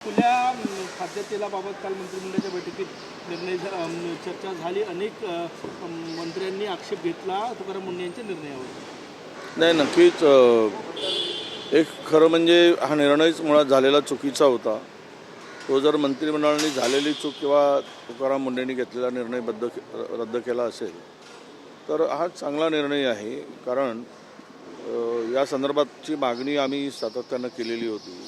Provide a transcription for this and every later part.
खुल्या खाद्यतेलाबाबत काल मंत्रिमंडळाच्या बैठकीत चर्चा झाली. अनेक मंत्र्यांनी आक्षेप घेतला तुकाराम मुंढे यांच्या निर्णयावर. नाही, नक्कीच एक खरं म्हणजे हा निर्णयच मुळात झालेला चुकीचा होता. तो जर मंत्रिमंडळाने झालेली चूक किंवा तुकाराम मुंढेंनी घेतलेला निर्णय रद्द केला असेल तर हा चांगला निर्णय आहे. कारण या संदर्भातची मागणी आम्ही सातत्यानं केलेली होती.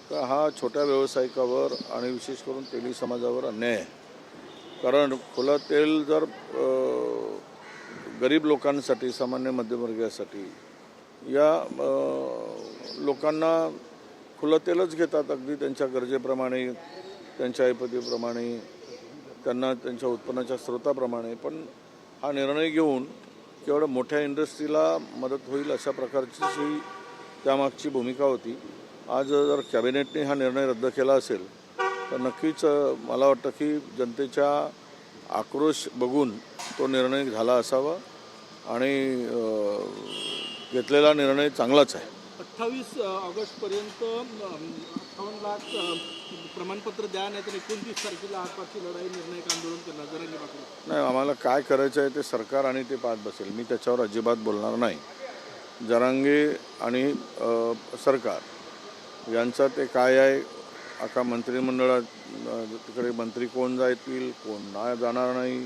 तर हा छोट्या व्यावसायिकावर आणि विशेष करून तेली समाजावर अन्याय आहे. कारण खुलं तेल जर गरीब लोकांसाठी, सामान्य मध्यमवर्गीयासाठी या लोकांना खुलं तेलच घेतात अगदी त्यांच्या गरजेप्रमाणे, त्यांच्या ऐपतीप्रमाणे, त्यांना त्यांच्या उत्पन्नाच्या स्रोताप्रमाणे. पण हा निर्णय घेऊन केवळ मोठ्या इंडस्ट्रीला मदत होईल अशा प्रकारची त्यामागची भूमिका होती. आज जर कॅबिनेटने हा निर्णय रद्द केला असेल तर नक्कीच मला वाटतं की जनतेच्या आक्रोश बघून तो निर्णय झाला असावा आणि घेतलेला निर्णय चांगलाच आहे. 28 ऑगस्टपर्यंत 58 लाख प्रमाणपत्र द्या, नाही तर 29 तारखेला आसपासची लढाई निर्णायक आंदोलन करणार. जरांगे पाटील नाही, आम्हाला काय करायचं आहे ते सरकार आणि ते पाहत बसेल. मी त्याच्यावर अजिबात बोलणार नाही. जरांगे आणि सरकार यांचं ते काय आहे, अख्खा मंत्रिमंडळात तिकडे मंत्री कोण जातील, कोण नाही जाणार नाही,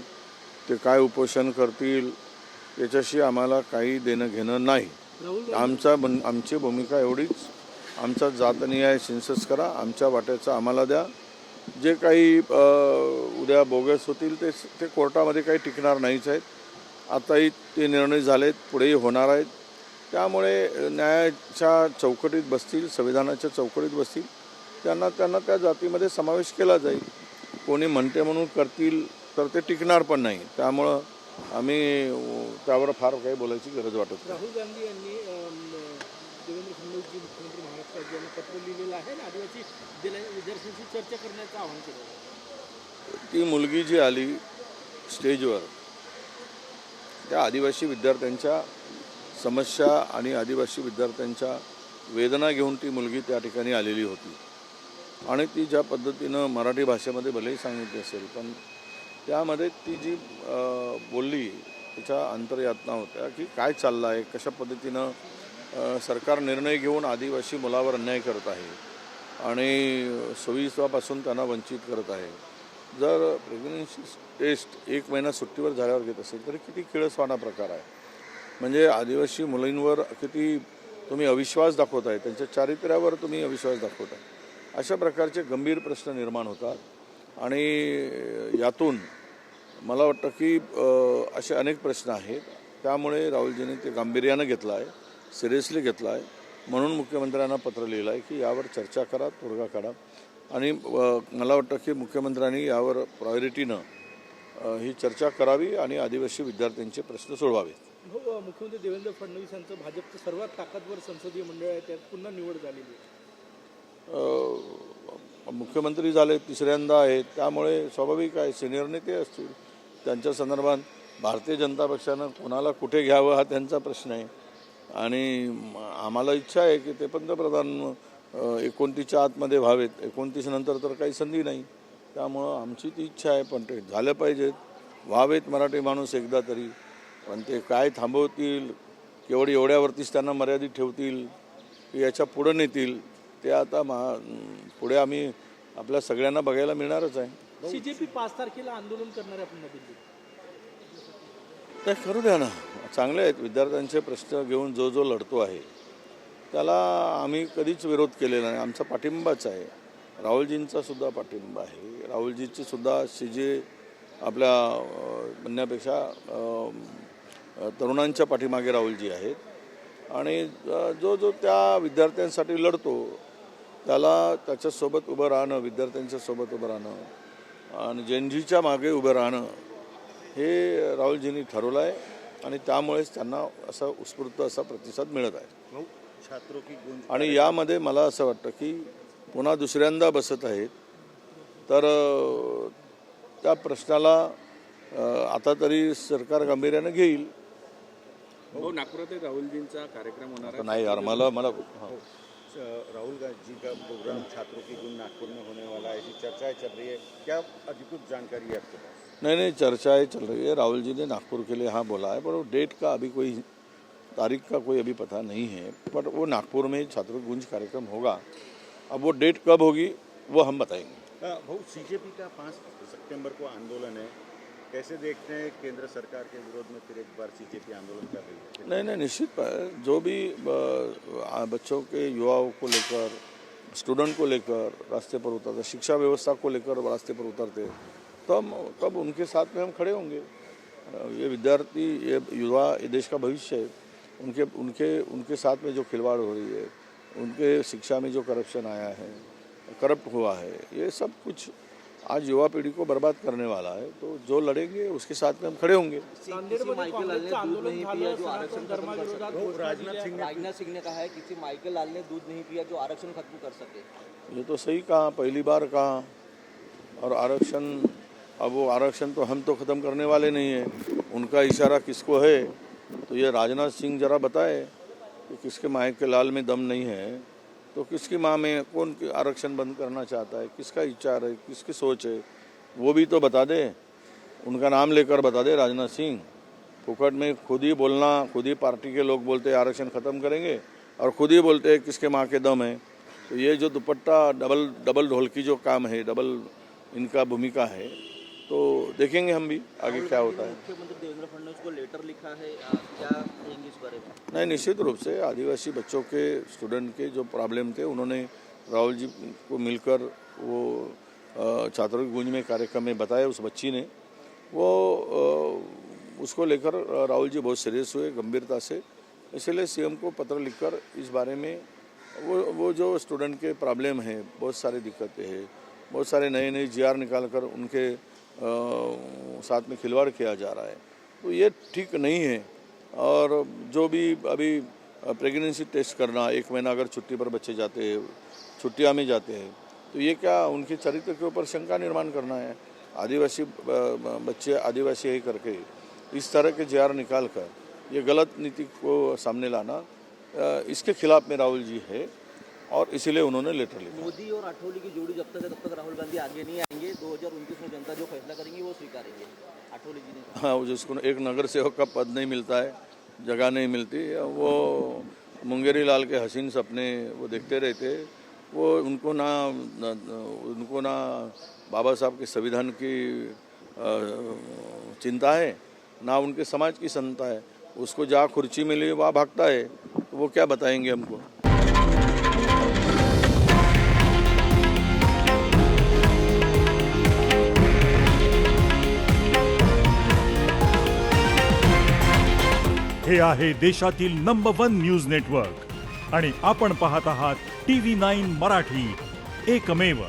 ते काय उपोषण करतील याच्याशी आम्हाला काही देणं घेणं नाही. आमची भूमिका एवढीच, आमचा जातनिहाय सेन्सस करा, आमच्या वाट्याचं आम्हाला द्या. जे काही उद्या बोगस होतील ते कोर्टामध्ये काही टिकणार नाहीच आहेत. आताही ते निर्णय झालेत, पुढेही होणार आहेत. त्यामुळे न्यायाच्या चौकटीत बसतील, संविधानाच्या चौकटीत बसतील. त्यांना त्या जातीमध्ये समावेश केला जाईल. कोणी म्हणते म्हणून करतील तर ते टिकणार पण नाही. त्यामुळं आम्ही त्यावर फार काही बोलायची गरज वाटत नाही. राहुल गांधी यांनी देवेंद्र फडणवीसजी मुख्यमंत्री महाराष्ट्र राज्यांना पत्र लिहिलेलं आहे आणि आदिवासी विद्यार्थ्यांशी चर्चा करण्याचं आवाहन केलं. ती मुलगी जी आली स्टेजवर, त्या आदिवासी विद्यार्थ्यांच्या समस्या आणि आदिवासी विद्यार्थ्यांच्या वेदना घेऊन ती मुलगी त्या ठिकाणी आलेली होती. आणि ती ज्या पद्धतीनं मराठी भाषेमध्ये भलेही सांगितली असेल, पण त्यामध्ये ती जी बोलली त्याच्या अंतर्यातना होत्या की काय चाललं आहे, कशा पद्धतीनं सरकार निर्णय घेऊन आदिवासी मुलावर अन्याय करत आहे आणि सोयीपासून त्यांना वंचित करत आहे. जर प्रेग्नन्सी टेस्ट 1 महिना सुट्टीवर झाल्यावर घेत असेल तरी किती किळसवाणा प्रकार आहे. म्हणजे आदिवासी मुलींवर किती तुम्ही अविश्वास दाखवताय, त्यांच्या चारित्र्यावर तुम्ही अविश्वास दाखवताय. अशा प्रकारचे गंभीर प्रश्न निर्माण होतात आणि यातून मला वाटतं की असे अनेक प्रश्न आहेत. त्यामुळे राहुलजींनी ते गांभीर्यानं घेतलं आहे, सिरियसली घेतलं आहे. म्हणून मुख्यमंत्र्यांना पत्र लिहिलं आहे की यावर चर्चा करा, तोडगा काढा. आणि मला वाटतं की मुख्यमंत्र्यांनी यावर प्रायोरिटीनं ही चर्चा करावी आणि आदिवासी विद्यार्थ्यांचे प्रश्न सोडवावेत. मुख्यमंत्री देवेंद्र फडणवीस यांचं भाजपचं सर्वात ताकदवर संसदीय मंडळ आहे, त्यात पुन्हा निवड झालेली आहे. मुख्यमंत्री झाले, तिसऱ्यांदा आहेत, त्यामुळे स्वाभाविक आहे सिनियर नेते असतील. त्यांच्या संदर्भात भारतीय जनता पक्षानं कोणाला कुठे घ्यावं हा त्यांचा प्रश्न आहे. आणि आम्हाला इच्छा आहे की ते पंतप्रधान 29च्या आतमध्ये व्हावेत. 29 नंतर तर काही संधी नाही. त्यामुळं आमची ती इच्छा आहे, पण ते झालं पाहिजेत, व्हावेत मराठी माणूस एकदा तरी. पण ते काय थांबवतील, केवळ एवढ्यावरतीच त्यांना मर्यादित ठेवतील की याच्या पुढं नेतील, ते आता पुढे आम्ही आपल्या सगळ्यांना बघायला मिळणारच आहे. CJP 5 तारखेला आंदोलन करणार आहे पुन्हा दिल्लीत. ते करू द्या ना, चांगले आहेत. विद्यार्थ्यांचे प्रश्न घेऊन जो लढतो आहे त्याला आम्ही कधीच विरोध केलेला नाही. आमचा पाठिंबाच आहे. राहुलजींचा सुद्धा पाठिंबा आहे. राहुलजीची सुद्धा CJ आपल्या म्हणण्यापेक्षा तरुणांच्या पाठीमागे राहुलजी आहेत. आणि जो त्या विद्यार्थ्यांसाठी लढतो त्याला त्याच्यासोबत उभं राहणं, विद्यार्थ्यांच्या सोबत उभं राहणं आणि जनजीच्या मागे उभं राहणं हे राहुलजींनी ठरवलं आहे. आणि त्यामुळेच त्यांना असा उत्स्फूर्त असा प्रतिसाद मिळत आहे. आणि यामध्ये मला असं वाटतं की पुन्हा दुसऱ्यांदा बसत आहेत तर त्या प्रश्नाला आता तरी सरकार गांभीर्यानं घेईल. नागपुरात राहुलजींचा कार्यक्रम होणार नाही यार, मला राहुल गांधी जी का प्रोग्राम छात्रों की गुण नागपुर में होने वाला है, ऐसी चर्चाएं चल रही है, क्या अधिकृत जानकारी है आपके पास? नहीं, चर्चाएं चल रही है। राहुल जी ने नागपुर के लिए हाँ बोला है, पर वो डेट का अभी कोई तारीख का कोई अभी पता नहीं है। पर वो नागपुर में छात्रों की गुंज कार्यक्रम होगा। अब वो डेट कब होगी वो हम बताएंगे। भाऊ, सीजेपी का 5 सितंबर को आंदोलन है, कैसे देखते हैं केंद्र सरकार के विरोध में फिर एक बार सीजेपी आंदोलन कर रही है? नहीं, निश्चित जो भी बच्चों के युवाओं को लेकर, स्टूडेंट को लेकर रास्ते पर उतरते, शिक्षा व्यवस्था को लेकर रास्ते पर उतरते, तब उनके साथ में हम खड़े होंगे। ये विद्यार्थी, ये युवा, ये देश का भविष्य है। उनके साथ में जो खिलवाड़ हो रही है, उनके शिक्षा में जो करप्शन आया है, करप्ट हुआ है, ये सब कुछ आज युवा पीढ़ी को बर्बाद करने वाला है। तो जो लड़ेंगे उसके साथ में हम खड़े होंगे। नांदेडमध्ये काँग्रेसचं आंदोलन झालं, सनातन धर्माविरोधात राजनाथ सिंह ने कहा है किसी माइकल लाल ने दूध नहीं पिया जो आरक्षण खत्म कर सके। ये तो सही कहा, पहली बार कहा। और आरक्षण, अब वो आरक्षण तो हम तो ख़त्म करने वाले नहीं हैं। उनका इशारा किसको है तो ये राजनाथ सिंह जरा बताए कि किसके माए के लाल में दम नहीं है तो किसकी माँ में कौन आरक्षण बंद करना चाहता है, किसका विचार है, किसकी सोच है, वो भी तो बता दे। उनका नाम लेकर बता दे राजनाथ सिंह। फुकट में खुद ही बोलना, खुद ही पार्टी के लोग बोलते हैं आरक्षण ख़त्म करेंगे और खुद ही बोलते हैं किसके माँ के दम है। तो ये जो दुपट्टा डबल ढोलकी जो काम है, डबल इनका भूमिका है, तो देखेंगे हम भी आगे क्या होता है। मुख्यमंत्री देवेंद्र फडणवीस को लेटर लिखा है, क्या कहेंगे इस बारे में? नहीं, निश्चित रूप से आदिवासी बच्चों के, स्टूडेंट के जो प्रॉब्लम थे, उन्होंने राहुल जी को मिलकर वो छात्रों की गूंज में कार्यक्रम में बताया। उस बच्ची ने वो उसको लेकर राहुल जी बहुत सीरियस हुए, गंभीरता से। इसलिए सीएम को पत्र लिखकर इस बारे में वो जो स्टूडेंट के प्रॉब्लम है, बहुत सारी दिक्कतें हैं, बहुत सारे नए जीआर निकाल कर उनके साथ में खिलवाड़ किया जा रहा है, तो ये ठीक नहीं है। और जो भी अभी प्रेगनेंसी टेस्ट करना, 1 महीना अगर छुट्टी पर बच्चे जाते हैं, छुट्टियां में जाते हैं, तो ये क्या उनके चरित्र के ऊपर शंका निर्माण करना है? आदिवासी बच्चे आदिवासी ही करके इस तरह के जीआर निकाल कर ये गलत नीति को सामने लाना, इसके खिलाफ में राहुल जी है और इसीलिए उन्होंने लेटर लिखा। मोदी और आठवले की जोड़ी जब तक है तब तक राहुल गांधी आगे नहीं आएंगे। 2029 में जनता जो फैसला करेंगे वो स्वीकारेंगे, आठवले जी ने कहा। हाँ, जिसको एक नगर सेवक का पद नहीं मिलता है, जगह नहीं मिलती, वो मुंगेरी लाल के हसीन सपने वो देखते रहते। वो उनको ना बाबा साहब के संविधान की चिंता है, ना उनके समाज की चिंता है। उसको जहाँ खुर्ची मिली वहाँ भागता है, तो वो क्या बताएंगे हमको? हे आहे देशातील नंबर 1 न्यूज नेटवर्क आणि आपण पाहत आहात TV9 मराठी, एकमेव.